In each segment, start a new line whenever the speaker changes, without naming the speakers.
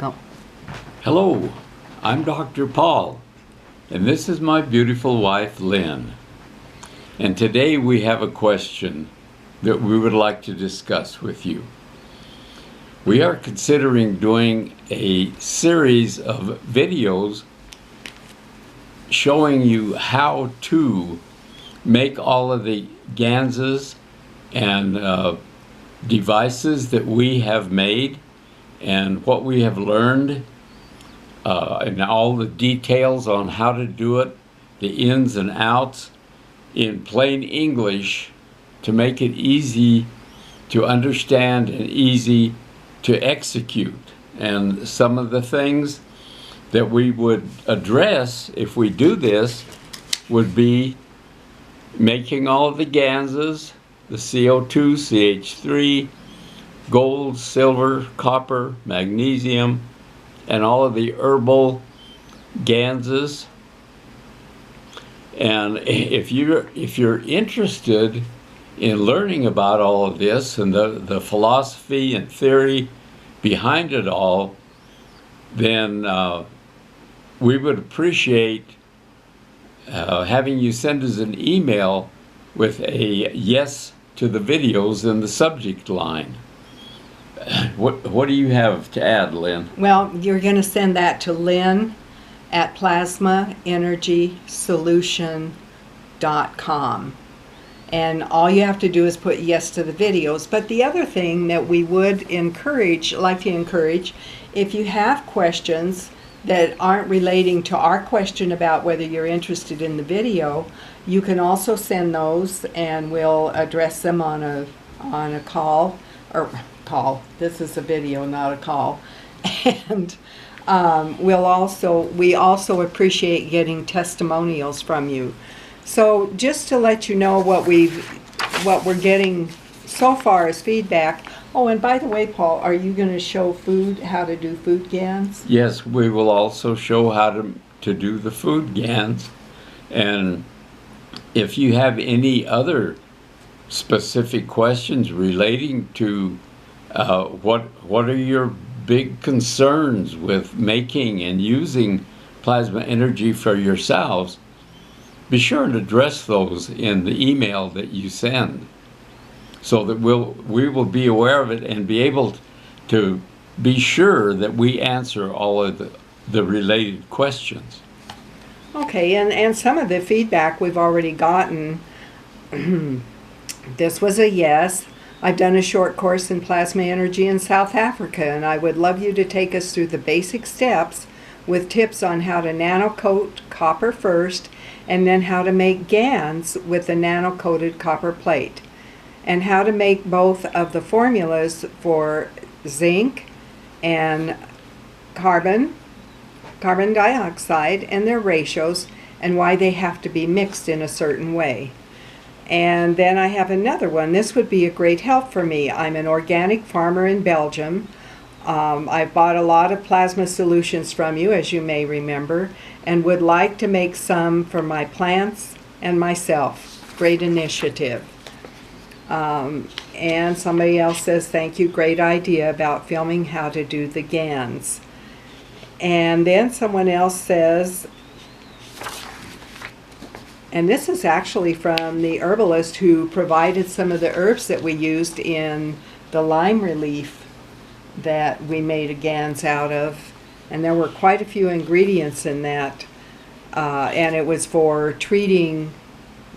Go.
Hello, I'm Dr. Paul, and this is my beautiful wife, Lynn. And today we have a question that we would like to discuss with you. We are considering doing a series of videos showing you how to make all of the Ganses and devices that we have made and what we have learned and all the details on how to do it, the ins and outs in plain English to make it easy to understand and easy to execute. And some of the things that we would address if we do this would be making all of the Ganses, the CO2, CH3, gold, silver, copper, magnesium, and all of the herbal Ganses. And if you're interested in learning about all of this and the philosophy and theory behind it all, then we would appreciate having you send us an email with a yes to the videos in the subject line. What do you have to add, Lynn?
Well, you're going to send that to Lynn at plasmaenergysolution.com. And all you have to do is put yes to the videos. But the other thing that we would like to encourage, if you have questions that aren't relating to our question about whether you're interested in the video, you can also send those and we'll address them on a call. This is a video, not a call. And we also appreciate getting testimonials from you. So just to let you know what we're getting so far as feedback. Oh, and by the way, Paul, are you going to show how to do food Gans?
Yes, we will also show how to do the food Gans. And if you have any other specific questions relating to what are your big concerns with making and using plasma energy for yourselves, be sure to address those in the email that you send so that we will be aware of it and be able to be sure that we answer all of the related questions.
Okay, and some of the feedback we've already gotten, this was a yes. I've done a short course in plasma energy in South Africa, and I would love you to take us through the basic steps with tips on how to nano-coat copper first, and then how to make Gans with the nano-coated copper plate, and how to make both of the formulas for zinc and carbon dioxide and their ratios, and why they have to be mixed in a certain way. And then I have another one. This would be a great help for me. I'm an organic farmer in Belgium. I've bought a lot of plasma solutions from you, as you may remember, and would like to make some for my plants and myself. Great initiative. And somebody else says, thank you, great idea about filming how to do the Gans. And then someone else says, and this is actually from the herbalist who provided some of the herbs that we used in the Lyme relief that we made a Gans out of. And there were quite a few ingredients in that. And it was for treating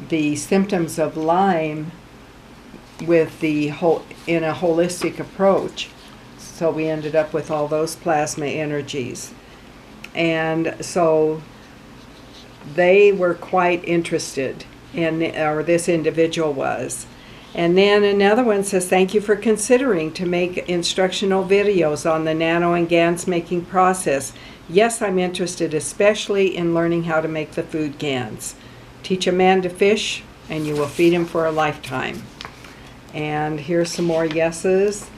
the symptoms of Lyme with in a holistic approach. So we ended up with all those plasma energies. And so they were quite interested or this individual was. And then another one says, thank you for considering to make instructional videos on the nano and Gans making process. Yes, I'm interested, especially in learning how to make the food Gans. Teach a man to fish, and you will feed him for a lifetime. And here's some more yeses.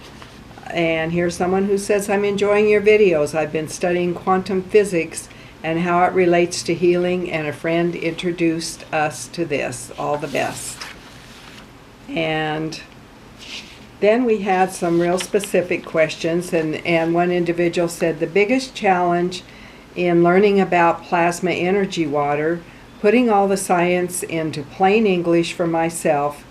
And here's someone who says, I'm enjoying your videos. I've been studying quantum physics and how it relates to healing, and a friend introduced us to this. All the best. And Then we had some real specific questions, and one individual said, the biggest challenge in learning about plasma energy water, putting all the science into plain English for myself,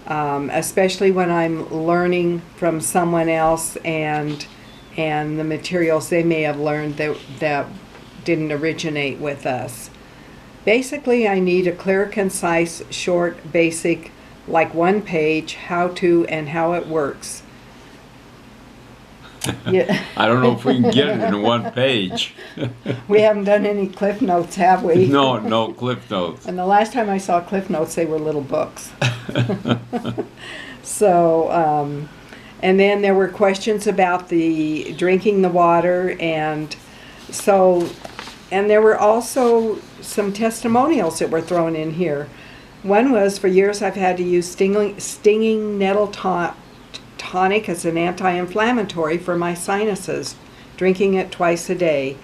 especially when I'm learning from someone else and the materials they may have learned that didn't originate with us. Basically, I need a clear, concise, short, basic, like one page, how to and how it works. Yeah.
I don't know if we can get it in one page.
We haven't done any Cliff Notes, have we?
No Cliff Notes.
And the last time I saw Cliff Notes, they were little books. So, and then there were questions about the drinking the water, and there were also some testimonials that were thrown in here. One was, for years I've had to use stinging nettle tonic as an anti-inflammatory for my sinuses, drinking it twice a day.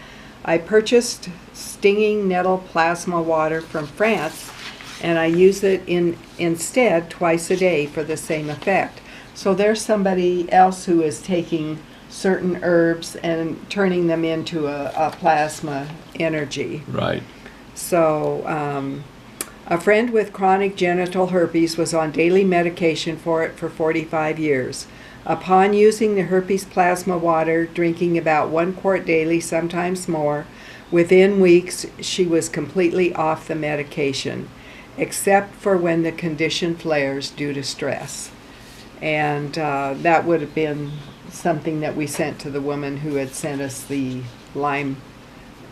I purchased stinging nettle plasma water from France, and I use it instead twice a day for the same effect. So there's somebody else who is taking certain herbs and turning them into a plasma energy.
Right.
So a friend with chronic genital herpes was on daily medication for it for 45 years. Upon using the herpes plasma water, drinking about 1 quart daily, sometimes more, within weeks she was completely off the medication, except for when the condition flares due to stress. And that would have been something that we sent to the woman who had sent us the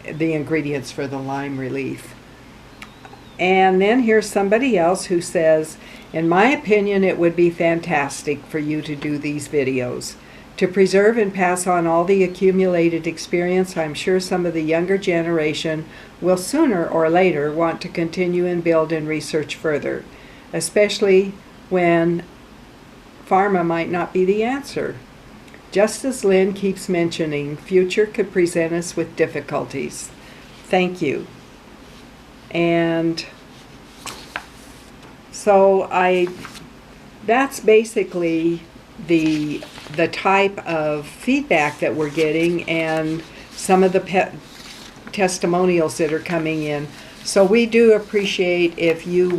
ingredients for the Lyme relief. And then here's somebody else who says, in my opinion, it would be fantastic for you to do these videos. To preserve and pass on all the accumulated experience, I'm sure some of the younger generation will sooner or later want to continue and build and research further, especially when pharma might not be the answer. Just as Lynn keeps mentioning, future could present us with difficulties. Thank you. And so that's basically the type of feedback that we're getting and some of the testimonials that are coming in. So we do appreciate if you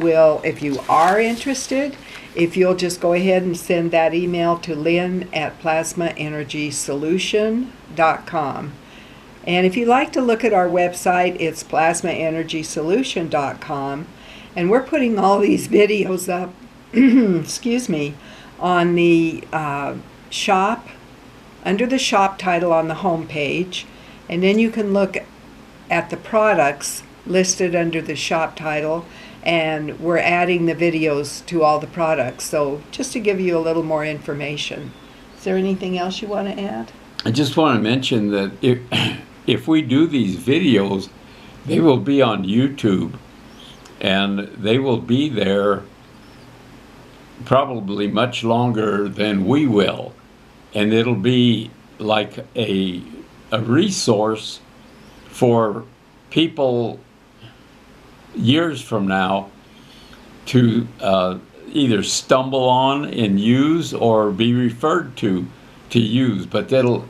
are interested, if you'll just go ahead and send that email to lynn@plasmaenergysolution.com. And if you'd like to look at our website, it's plasmaenergysolution.com. And we're putting all these videos up, excuse me, on the shop, under the shop title on the home page. And then you can look at the products listed under the shop title, and we're adding the videos to all the products. So just to give you a little more information. Is there anything else you want to add?
I just want to mention that if we do these videos, they will be on YouTube, and they will be there probably much longer than we will. And it'll be like a resource for people years from now to either stumble on and use or be referred to use. But it'll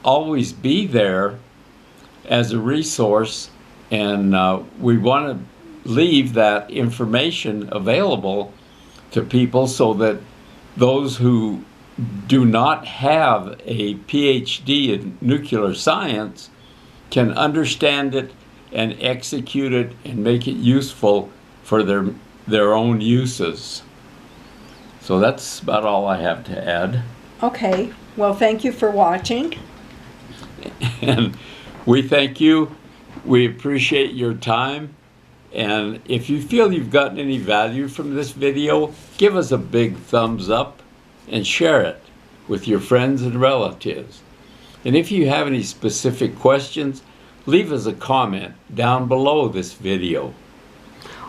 always be there as a resource, and we want to leave that information available to people so that those who do not have a PhD in nuclear science can understand it and execute it and make it useful for their own uses. So that's about all I have to add.
Okay, well, thank you for watching.
And we thank you. We appreciate your time. And if you feel you've gotten any value from this video, give us a big thumbs up and share it with your friends and relatives. And if you have any specific questions, leave us a comment down below this video.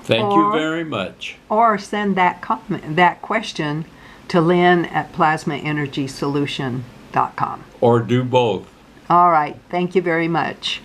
Thank you very much.
Or send that question to lynn@plasmaenergysolution.com.
Or do both.
All right. Thank you very much.